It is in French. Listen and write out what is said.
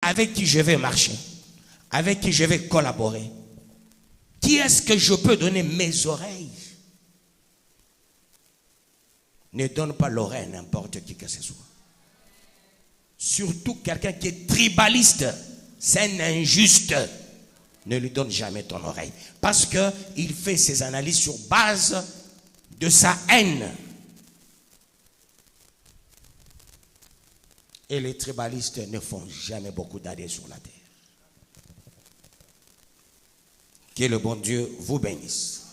avec qui je vais marcher, avec qui je vais collaborer? Qui est-ce que je peux donner mes oreilles? Ne donne pas l'oreille à n'importe qui que ce soit. Surtout quelqu'un qui est tribaliste, c'est un injuste. Ne lui donne jamais ton oreille. Parce qu'il fait ses analyses sur base de sa haine. Et les tribalistes ne font jamais beaucoup d'années sur la terre. Que le bon Dieu vous bénisse.